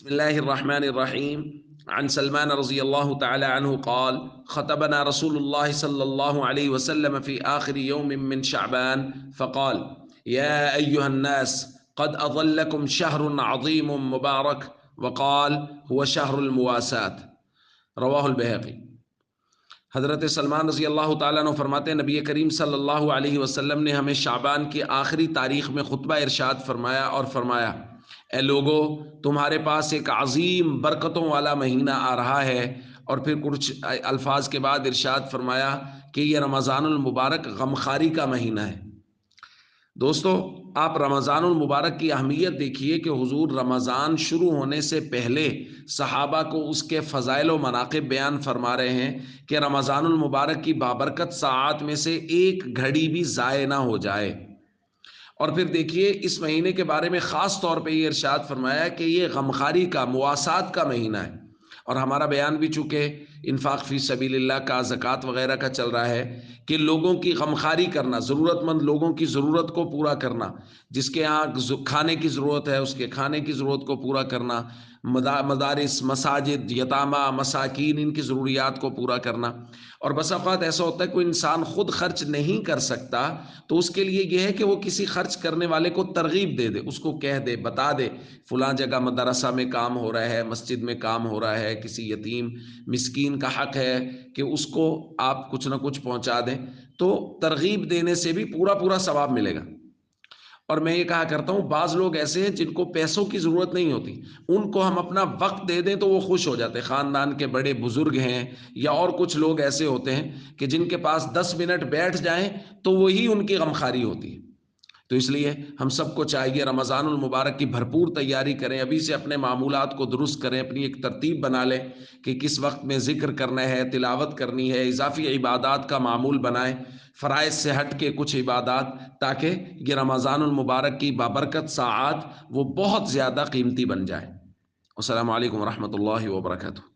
بسم الله الرحمن الرحيم. عن سلمان رضي الله تعالى عنه قال: خطبنا رسول الله صلى الله عليه وسلم في آخر يوم من شعبان فقال: يا أيها الناس قد أظلكم شهر عظيم مبارك، وقال: هو شهر المواساة. رواہ البیہقی۔ حضرت سلمان رضی اللہ تعالیٰ عنہ فرماتے ہیں نبی کریم صلی اللہ علیہ وسلم نے ہمیں شعبان کی آخری تاریخ میں خطبہ ارشاد فرمایا اور فرمایا: اے لوگو، تمہارے پاس ایک عظیم برکتوں والا مہینہ آ رہا ہے۔ اور پھر کچھ الفاظ کے بعد ارشاد فرمایا کہ یہ رمضان المبارک غمخاری کا مہینہ ہے۔ دوستو، آپ رمضان المبارک کی اہمیت دیکھیے کہ حضور رمضان شروع ہونے سے پہلے صحابہ کو اس کے فضائل و مناقب بیان فرما رہے ہیں کہ رمضان المبارک کی بابرکت ساعات میں سے ایک گھڑی بھی ضائع نہ ہو جائے۔ اور پھر دیکھیے اس مہینے کے بارے میں خاص طور پہ یہ ارشاد فرمایا کہ یہ غمخاری کا، مواسات کا مہینہ ہے۔ اور ہمارا بیان بھی چونکہ انفاق فی سبیل اللہ کا، زکوٰۃ وغیرہ کا چل رہا ہے کہ لوگوں کی غمخاری کرنا، ضرورت مند لوگوں کی ضرورت کو پورا کرنا، جس کے یہاں کھانے کی ضرورت ہے اس کے کھانے کی ضرورت کو پورا کرنا، مدارس، مساجد، یتامہ، مساکین، ان کی ضروریات کو پورا کرنا۔ اور بس اوقات ایسا ہوتا ہے کوئی انسان خود خرچ نہیں کر سکتا تو اس کے لیے یہ ہے کہ وہ کسی خرچ کرنے والے کو ترغیب دے دے، اس کو کہہ دے، بتا دے فلاں جگہ مدرسہ میں کام ہو رہا ہے، مسجد میں کام ہو رہا ہے، کسی یتیم مسکین کا حق ہے کہ اس کو آپ کچھ نہ کچھ پہنچا دیں، تو ترغیب دینے سے بھی پورا پورا ثواب ملے گا۔ اور میں یہ کہا کرتا ہوں بعض لوگ ایسے ہیں جن کو پیسوں کی ضرورت نہیں ہوتی، ان کو ہم اپنا وقت دے دیں تو وہ خوش ہو جاتے، خاندان کے بڑے بزرگ ہیں یا اور کچھ لوگ ایسے ہوتے ہیں کہ جن کے پاس 10 منٹ بیٹھ جائیں تو وہی ان کی غمخاری ہوتی ہے۔ تو اس لیے ہم سب کو چاہیے رمضان المبارک کی بھرپور تیاری کریں، ابھی سے اپنے معمولات کو درست کریں، اپنی ایک ترتیب بنا لیں کہ کس وقت میں ذکر کرنا ہے، تلاوت کرنی ہے، اضافی عبادات کا معمول بنائیں، فرائض سے ہٹ کے کچھ عبادات، تاکہ یہ رمضان المبارک کی بابرکت ساعات وہ بہت زیادہ قیمتی بن جائیں۔ السلام علیکم ورحمۃ اللہ وبرکاتہ۔